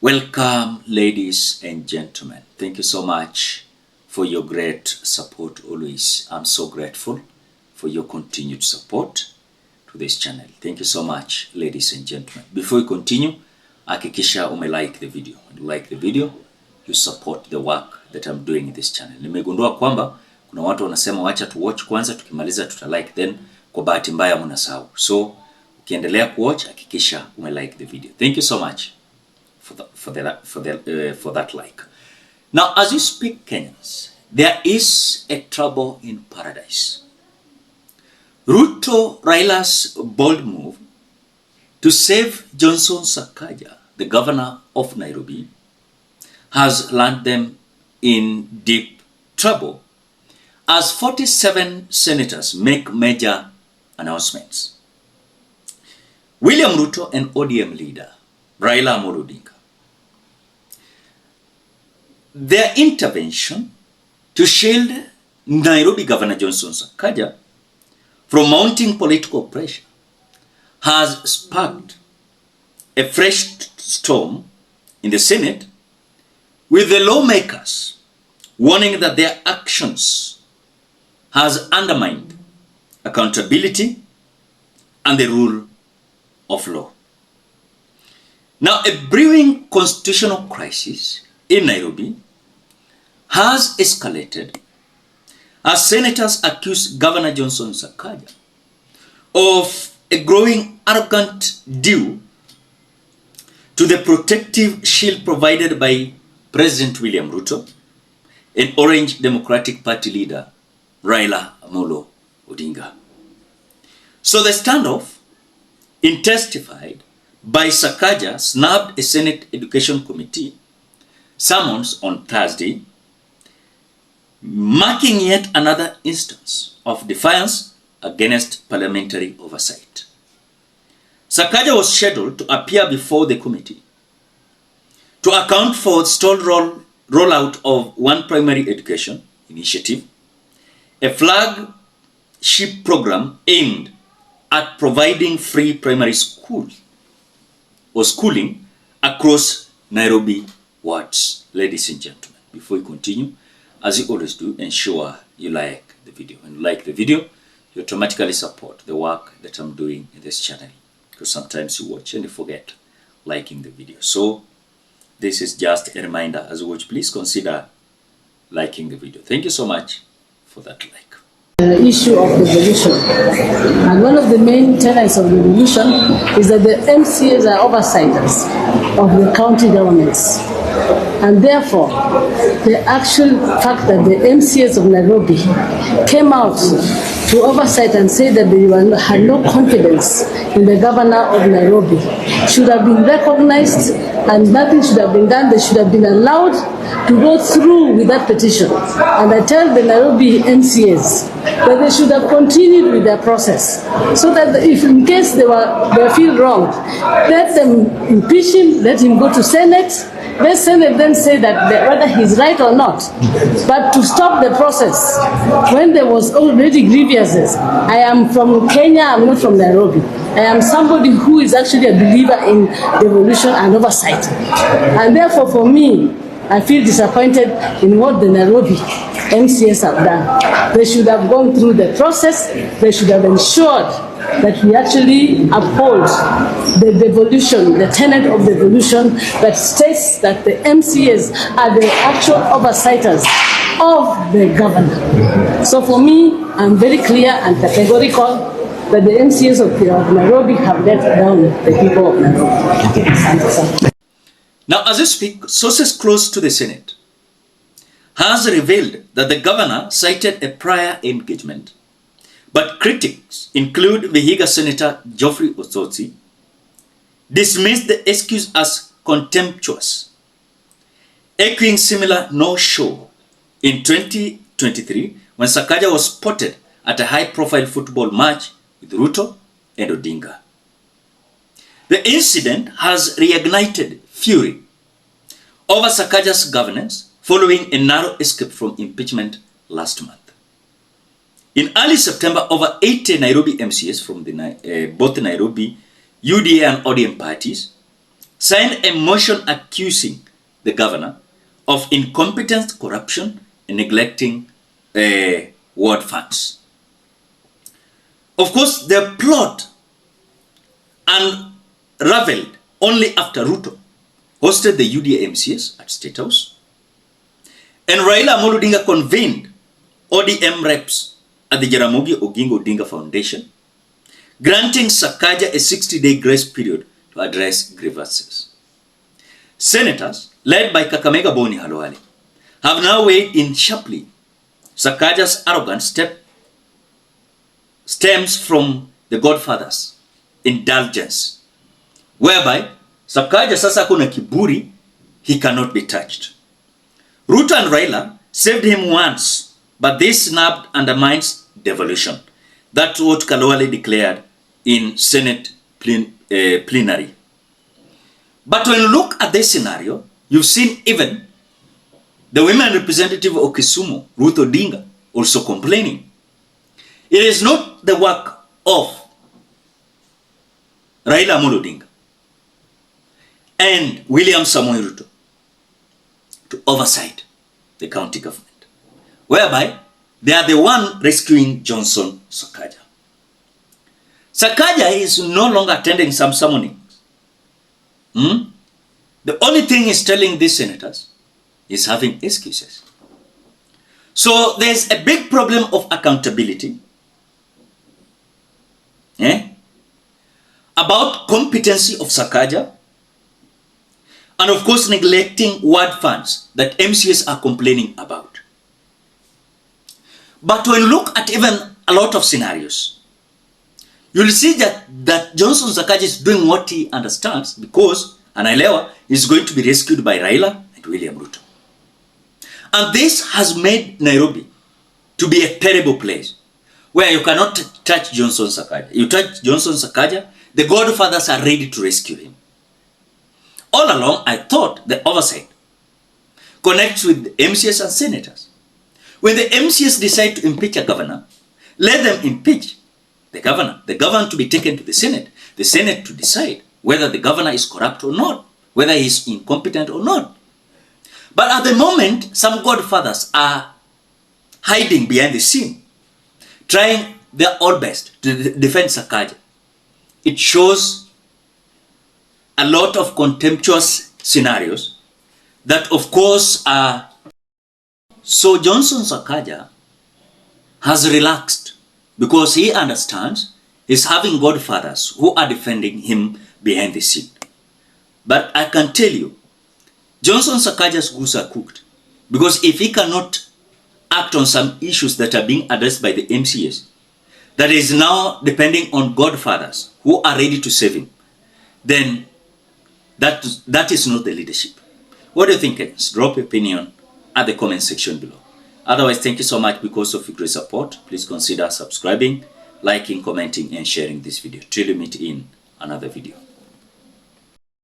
Welcome, ladies and gentlemen. Thank you so much for your great support always. I'm so grateful for your continued support to this channel. Thank you so much, ladies and gentlemen. Before we continue, hakikisha like the video. When you like the video, you support the work that I'm doing in this channel. Nimegundua kwamba kuna watu wanasema wacha tu watch kwanza, tukimaliza tuta then kwa bahati mbaya mnasahau. So ukiendelea kuwatch, hakikisha like the video. Thank you so much for that like. Now, as you speak, Kenyans, there is a trouble in paradise. Ruto Raila's bold move to save Johnson Sakaja, the governor of Nairobi, has landed them in deep trouble as 47 senators make major announcements. William Ruto and ODM leader Raila Odinga, their intervention to shield Nairobi Governor Johnson Sakaja from mounting political pressure has sparked a fresh storm in the Senate, with the lawmakers warning that their actions has undermined accountability and the rule of law. Now, a brewing constitutional crisis in Nairobi has escalated as senators accuse Governor Johnson Sakaja of a growing arrogance due to the protective shield provided by President William Ruto and Orange Democratic Party leader Raila Odinga. So the standoff, intensified by Sakaja, snapped a Senate Education Committee summons on Thursday, marking yet another instance of defiance against parliamentary oversight. Sakaja was scheduled to appear before the committee to account for stalled rollout of One Primary Education Initiative, a flagship program aimed at providing free primary schools or schooling across Nairobi wards. Ladies and gentlemen, before we continue, as you always do, ensure you like the video. When you like the video, you automatically support the work that I'm doing in this channel, because sometimes you watch and you forget liking the video. So this is just a reminder. As you watch, please consider liking the video. Thank you so much for that like. The issue of devolution, and one of the main tenets of devolution is that the MCAs are oversights of the county governments, and therefore the actual fact that the MCAs of Nairobi came out to oversight and say that they had no confidence in the governor of Nairobi should have been recognized, and nothing should have been done. They should have been allowed to go through with that petition. And I tell the Nairobi MCAs that they should have continued with their process, so that if in case they feel wrong, let them impeach him, let him go to Senate. Let Senate then say that whether he's right or not. But to stop the process when there was already grievances. I am from Kenya, I'm not from Nairobi. I am somebody who is actually a believer in devolution and oversight. And therefore for me, I feel disappointed in what the Nairobi MCAs have done. They should have gone through the process. They should have ensured that we actually uphold the devolution, the tenet of devolution that states that the MCAs are the actual oversighters of the governor. So for me, I'm very clear and categorical that the MCAs of Nairobi have let down the people of Nairobi. Now, as I speak, sources close to the Senate has revealed that the governor cited a prior engagement, but critics, include Vihiga Senator Geoffrey Osotsi, dismissed the excuse as contemptuous, echoing similar no-show in 2023 when Sakaja was spotted at a high-profile football match with Ruto and Odinga. The incident has reignited fury over Sakaja's governance following a narrow escape from impeachment last month. In early September, over 80 Nairobi MCAs from both Nairobi UDA and ODM parties signed a motion accusing the governor of incompetence, corruption, and neglecting ward funds. Of course, the plot unraveled only after Ruto hosted the UDA MCS at State House, and Raila Amolo Odinga convened ODM reps at the Jaramogi Oginga Odinga Foundation, granting Sakaja a 60-day grace period to address grievances. Senators, led by Kakamega Boni Halwale, have now weighed in sharply. Sakaja's arrogant stems from the Godfather's indulgence, whereby Sakaja sasa kuna kiburi, he cannot be touched. Ruto and Raila saved him once, but this snub undermines devolution. That's what Kalwale declared in Senate plenary. But when you look at this scenario, you've seen even the women representative of Kisumu, Ruth Odinga, also complaining. It is not the work of Raila Amolo Odinga and William Samoei Ruto to oversight the county government, whereby they are the one rescuing Johnson Sakaja. Sakaja is no longer attending some summonings. The only thing he's telling these senators is having excuses. So there's a big problem of accountability about competency of Sakaja, and of course neglecting ward funds that MCS are complaining about. But when you look at even a lot of scenarios, you'll see that Johnson Sakaja is doing what he understands, because Anaelewa is going to be rescued by Raila and William Ruto. And this has made Nairobi to be a terrible place where you cannot touch Johnson Sakaja. You touch Johnson Sakaja, the Godfathers are ready to rescue him. All along, I thought the oversight connects with the MCS and senators. When the MCS decide to impeach a governor, let them impeach the governor to be taken to the Senate to decide whether the governor is corrupt or not, whether he is incompetent or not. But at the moment, some Godfathers are hiding behind the scene, trying their own best to defend Sakaja. It shows a lot of contemptuous scenarios that, of course, are. So Johnson Sakaja has relaxed because he understands he's having Godfathers who are defending him behind the scene. But I can tell you, Johnson Sakaja's goose are cooked, because if he cannot act on some issues that are being addressed by the MCS, that is now depending on Godfathers who are ready to save him, then that is not the leadership. What do you think, Kenyans? Drop your opinion at the comment section below. Otherwise, thank you so much because of your great support. Please consider subscribing, liking, commenting, and sharing this video. Till we meet in another video.